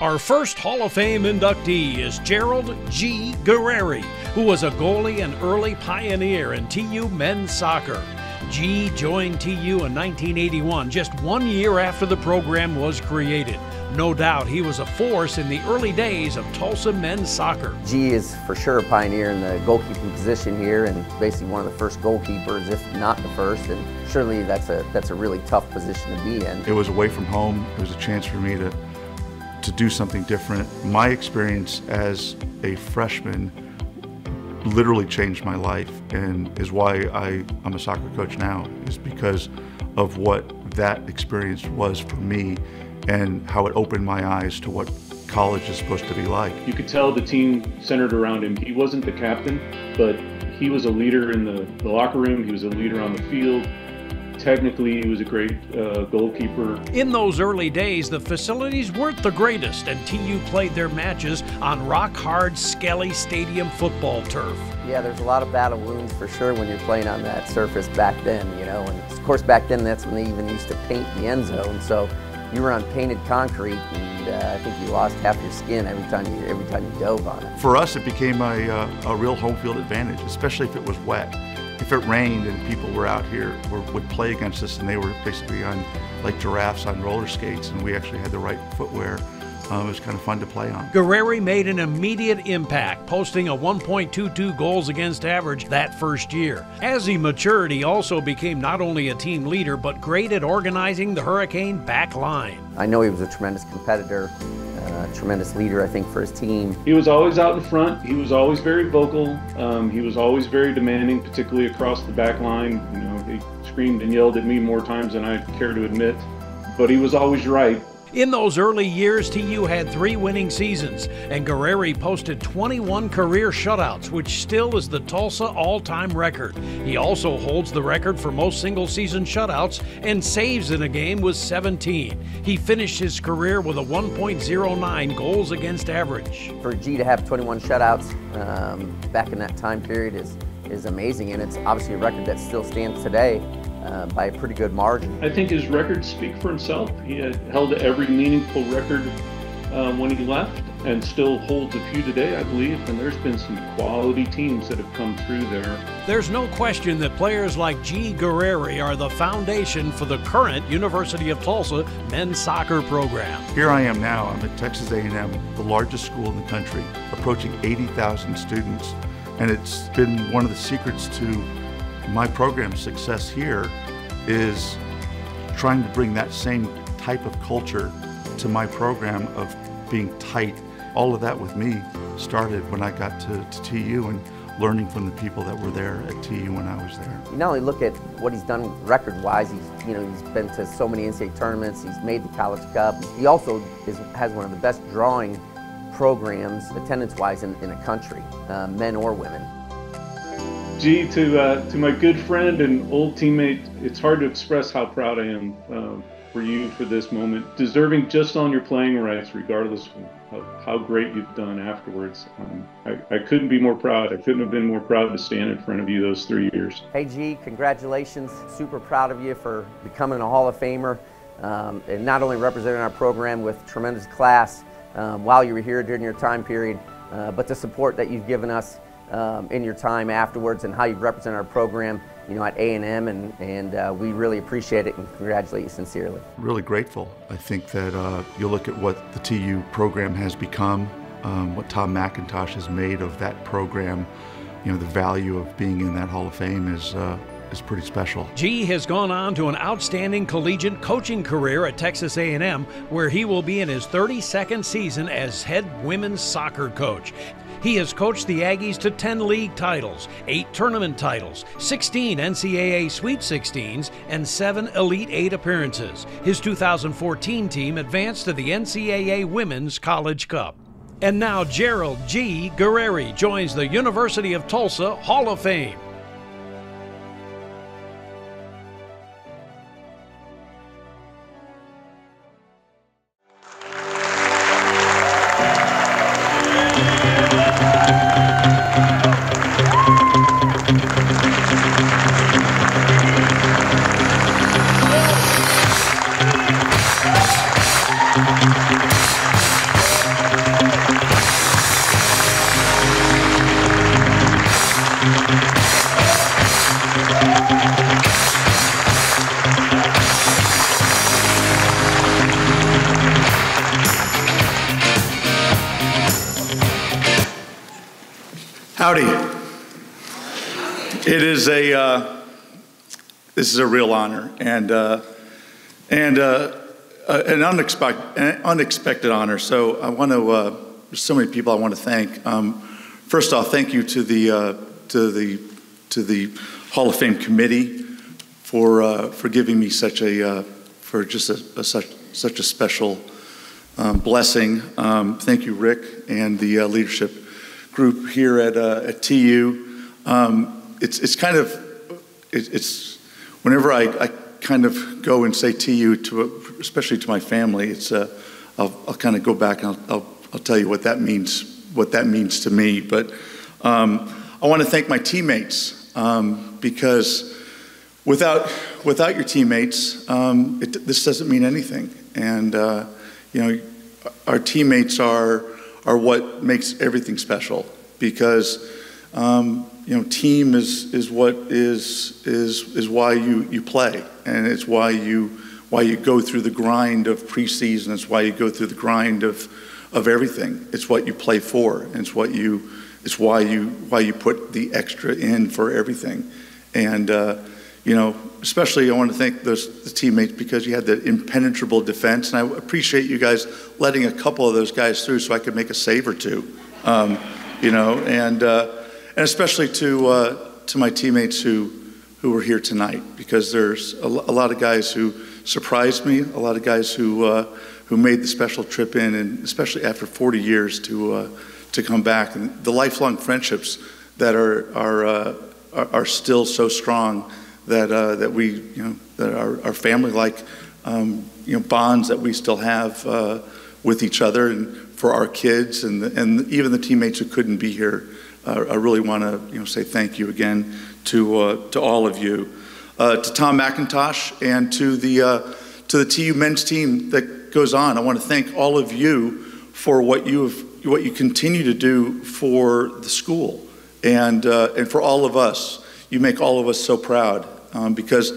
Our first Hall of Fame inductee is Gerald G. Guerrieri, who was a goalie and early pioneer in TU men's soccer. G joined TU in 1981, just 1 year after the program was created. No doubt he was a force in the early days of Tulsa men's soccer. G is for sure a pioneer in the goalkeeping position here, and basically one of the first goalkeepers, if not the first, and surely that's a really tough position to be in. It was away from home. It was a chance for me to do something different. My experience as a freshman literally changed my life, and is why I'm a soccer coach now, is because of what that experience was for me and how it opened my eyes to what college is supposed to be like. You could tell the team centered around him. He wasn't the captain, but he was a leader in the locker room. He was a leader on the field. Technically, he was a great goalkeeper. In those early days, the facilities weren't the greatest, and TU played their matches on rock-hard Skelly Stadium football turf. Yeah, there's a lot of battle wounds for sure when you're playing on that surface back then, you know. And of course, back then, that's when they even used to paint the end zone. So you were on painted concrete, and I think you lost half your skin every time you dove on it. For us, it became a real home field advantage, especially if it was wet. If it rained and people were out here would play against us, and they were basically on like giraffes on roller skates, and we actually had the right footwear. It was kind of fun to play on. Guerrieri made an immediate impact, posting a 1.22 goals against average that first year. As he matured, he also became not only a team leader, but great at organizing the Hurricane back line. I know he was a tremendous competitor, tremendous leader, I think, for his team. He was always out in front. He was always very vocal. He was always very demanding, particularly across the back line. You know, he screamed and yelled at me more times than I care to admit, but he was always right. In those early years, TU had 3 winning seasons, and Guerrieri posted 21 career shutouts, which still is the Tulsa all-time record. He also holds the record for most single-season shutouts, and saves in a game with 17. He finished his career with a 1.09 goals against average. For G to have 21 shutouts back in that time period is amazing, and it's obviously a record that still stands today by a pretty good margin. I think his records speak for himself. He had held every meaningful record when he left, and still holds a few today, I believe, and there's been some quality teams that have come through there. There's no question that players like G. Guerrieri are the foundation for the current University of Tulsa men's soccer program. Here I am now. I'm at Texas A&M, the largest school in the country, approaching 80,000 students, and it's been one of the secrets to my program's success here is trying to bring that same type of culture to my program of being tight. All of that with me started when I got to TU and learning from the people that were there at TU when I was there. You not only look at what he's done record-wise, he's been to so many NCAA tournaments, he's made the College Cup. He also has one of the best drawing programs, attendance-wise, in the country, men or women. G, to my good friend and old teammate, it's hard to express how proud I am for you for this moment. Deserving just on your playing rights, regardless of how great you've done afterwards. I couldn't be more proud. I couldn't have been more proud to stand in front of you those 3 years. Hey G, congratulations. Super proud of you for becoming a Hall of Famer, and not only representing our program with tremendous class while you were here during your time period, but the support that you've given us in your time afterwards, and how you represent our program, at A&M, and we really appreciate it and congratulate you sincerely. Really grateful. I think that you look at what the TU program has become, what Tom McIntosh has made of that program, the value of being in that Hall of Fame is pretty special. G has gone on to an outstanding collegiate coaching career at Texas A&M, where he will be in his 32nd season as head women's soccer coach. He has coached the Aggies to 10 league titles, 8 tournament titles, 16 NCAA Sweet 16s, and 7 Elite 8 appearances. His 2014 team advanced to the NCAA Women's College Cup. And now Gerald G. Guerrieri joins the University of Tulsa Hall of Fame. Howdy. It is this is a real honor and an unexpected honor. So I want to, there's so many people I want to thank. First off, thank you to the Hall of Fame committee for giving me such a such a special blessing. Thank you, Rick, and the leadership group here at TU. It's kind of whenever I kind of go and say TU especially to my family, it's I'll kind of go back and I'll tell you what that means to me. But I want to thank my teammates because without your teammates, this doesn't mean anything. And you know, our teammates are what makes everything special, because you know, team is what is why you play, and it's why you go through the grind of preseason. It's why you go through the grind of everything. It's what you play for, and it's why you put the extra in for everything. And you know, especially I want to thank the teammates, because you had that impenetrable defense, and I appreciate you guys letting a couple of those guys through so I could make a save or two. You know, and especially to my teammates who were here tonight, because there's a lot of guys who surprised me, a lot of guys who made the special trip in, and especially after 40 years to come back, and the lifelong friendships that are still so strong, that we, you know, that our family-like you know, bonds that we still have with each other, and for our kids, and even the teammates who couldn't be here. I really want to, you know, say thank you again to all of you, to Tom McIntosh, and to the TU men's team that goes on. I want to thank all of you for what you continue to do for the school, and for all of us. You make all of us so proud, because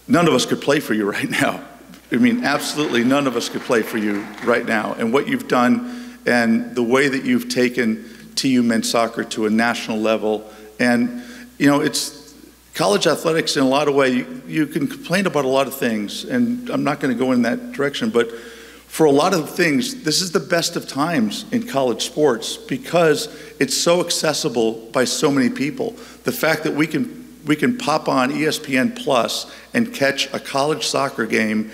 none of us could play for you right now. I mean, absolutely none of us could play for you right now. And what you've done, and the way that you've taken TU men's soccer to a national level. And you know, it's college athletics in a lot of ways. You can complain about a lot of things, and I'm not going to go in that direction, but for a lot of things, this is the best of times in college sports, because it's so accessible by so many people. The fact that we can pop on ESPN Plus and catch a college soccer game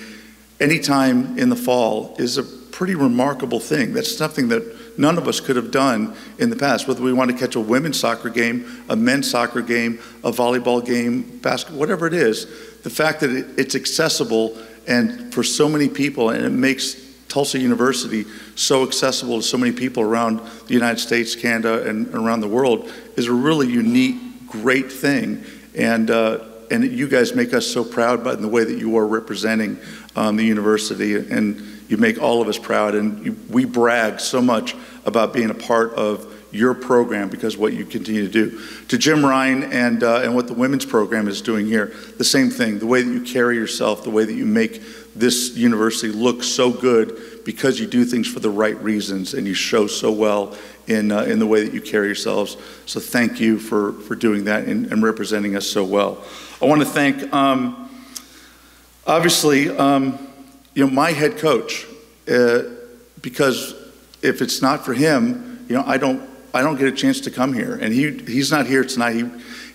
anytime in the fall is a pretty remarkable thing. That's something that none of us could have done in the past, whether we want to catch a women's soccer game, a men's soccer game, a volleyball game, basketball, whatever it is. The fact that it's accessible and for so many people, and it makes Tulsa University so accessible to so many people around the United States, Canada, and around the world, is a really unique, great thing. And you guys make us so proud by the way that you are representing the university, and you make all of us proud, and we brag so much about being a part of your program because of what you continue to do. To Jim Ryan and what the women's program is doing here, the same thing, the way that you carry yourself, the way that you make this university look so good because you do things for the right reasons, and you show so well in the way that you carry yourselves. So thank you for doing that and representing us so well. I want to thank, obviously, you know, my head coach, because if it's not for him, you know, I don't get a chance to come here. And he's not here tonight.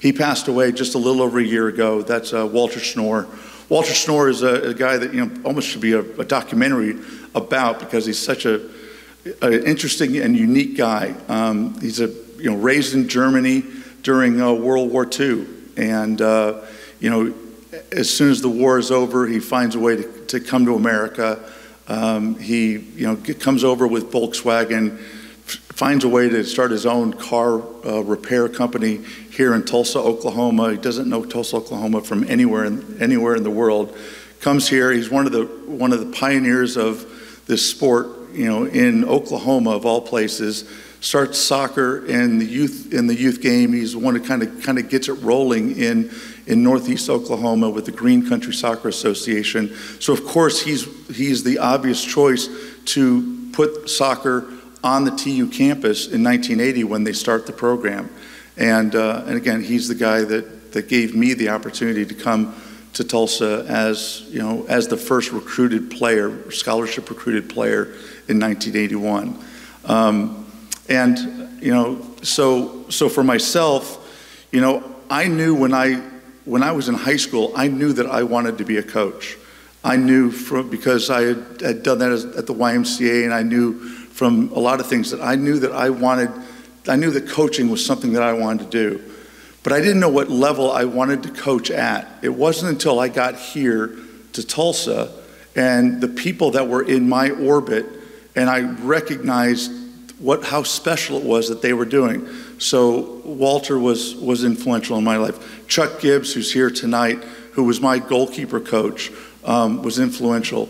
He passed away just a little over a year ago. That's Walter Schnorr. Walter Schnorr is a guy that, you know, almost should be a documentary about, because he's such an interesting and unique guy. He's raised in Germany during World War II, and you know, as soon as the war is over, he finds a way to come to America. He comes over with Volkswagen, finds a way to start his own car repair company here in Tulsa, Oklahoma. He doesn't know Tulsa, Oklahoma from anywhere in the world. Comes here. He's one of the pioneers of this sport, you know, in Oklahoma of all places. Starts soccer in the youth game. He's the one who kind of gets it rolling in Northeast Oklahoma with the Green Country Soccer Association. So of course he's the obvious choice to put soccer on the TU campus in 1980 when they start the program. And again, he's the guy that gave me the opportunity to come to Tulsa as, you know, as the first recruited player, scholarship recruited player in 1981. And, you know, so for myself, you know, I knew when I was in high school, I knew that I wanted to be a coach. I knew because I had done that at the YMCA, and I knew from a lot of things that I knew that I knew that coaching was something that I wanted to do. But I didn't know what level I wanted to coach at. It wasn't until I got here to Tulsa and the people that were in my orbit, and I recognized how special it was that they were doing. So Walter was influential in my life. Chuck Gibbs, who's here tonight, who was my goalkeeper coach, was influential.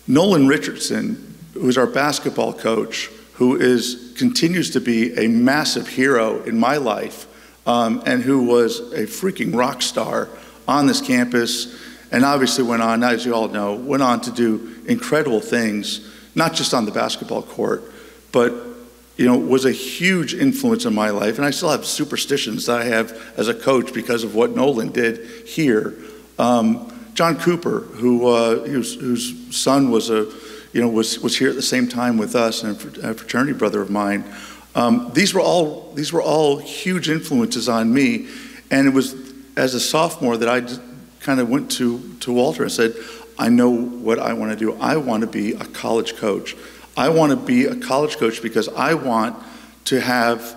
Nolan Richardson, who is our basketball coach, who continues to be a massive hero in my life, and who was a freaking rock star on this campus, and obviously went on, as you all know, went on to do incredible things, not just on the basketball court, but, you know, was a huge influence in my life. And I still have superstitions that I have as a coach because of what Nolan did here. John Cooper, whose son was was here at the same time with us, and a fraternity brother of mine. These were all huge influences on me, and it was as a sophomore that I just kind of went to Walter and said, I know what I want to do. I want to be a college coach. I want to be a college coach because I want to have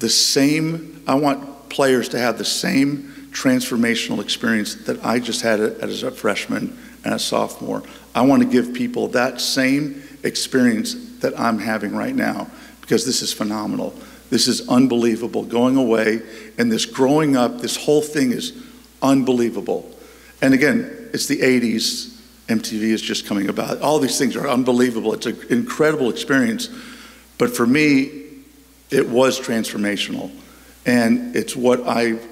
I want players to have the same transformational experience that I just had as a freshman and a sophomore. I want to give people that same experience that I'm having right now, because this is phenomenal. This is unbelievable. Going away and this growing up, this whole thing is unbelievable. And again, it's the 80s. MTV is just coming about. All these things are unbelievable. It's an incredible experience. But for me, it was transformational. And it's what I've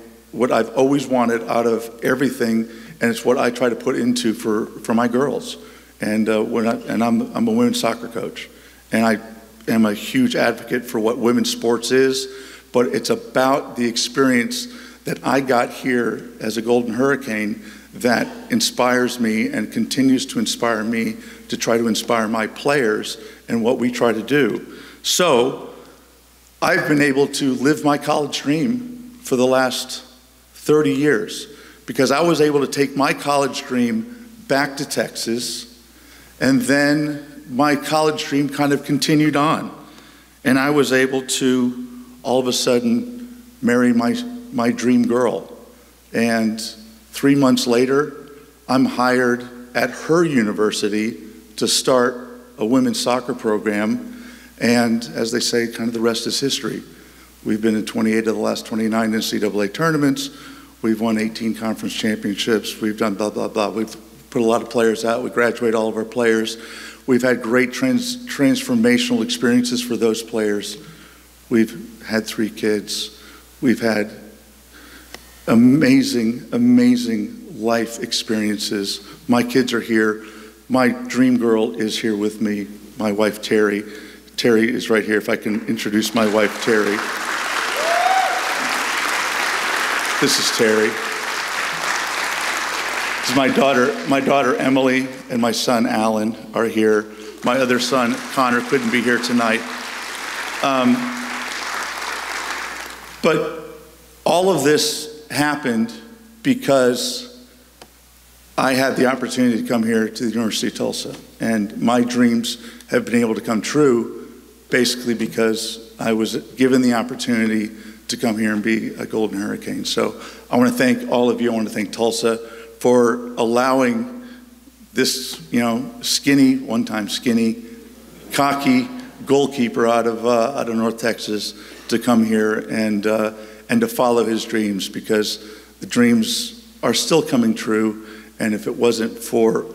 always wanted out of everything, and it's what I try to put into for my girls. And I'm a women's soccer coach, and I am a huge advocate for what women's sports is, but it's about the experience that I got here as a Golden Hurricane that inspires me and continues to inspire me to try to inspire my players and what we try to do. So I've been able to live my college dream for the last 30 years because I was able to take my college dream back to Texas, and then my college dream kind of continued on. And I was able to all of a sudden marry my dream girl. And 3 months later, I'm hired at her university to start a women's soccer program. And as they say, kind of the rest is history. We've been in 28 of the last 29 NCAA tournaments. We've won 18 conference championships. We've done blah, blah, blah. We've put a lot of players out. We graduate all of our players. We've had great transformational experiences for those players. We've had 3 kids. We've had amazing, amazing life experiences. My kids are here. My dream girl is here with me, my wife, Terry. Terry is right here. If I can introduce my wife, Terry. This is Terry. This is my daughter, Emily, and my son, Alan, are here. My other son, Connor, couldn't be here tonight. But all of this happened because I had the opportunity to come here to the University of Tulsa. And my dreams have been able to come true basically because I was given the opportunity to come here and be a Golden Hurricane. So I want to thank all of you. I want to thank Tulsa for allowing this, skinny, one-time skinny, cocky goalkeeper out of North Texas to come here and to follow his dreams, because the dreams are still coming true. And if it wasn't for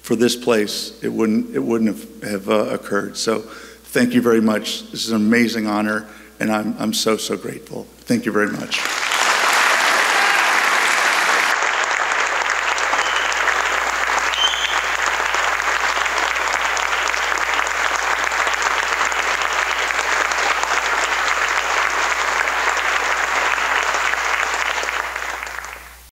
this place, it wouldn't have occurred. So thank you very much. This is an amazing honor, and I'm so grateful. Thank you very much.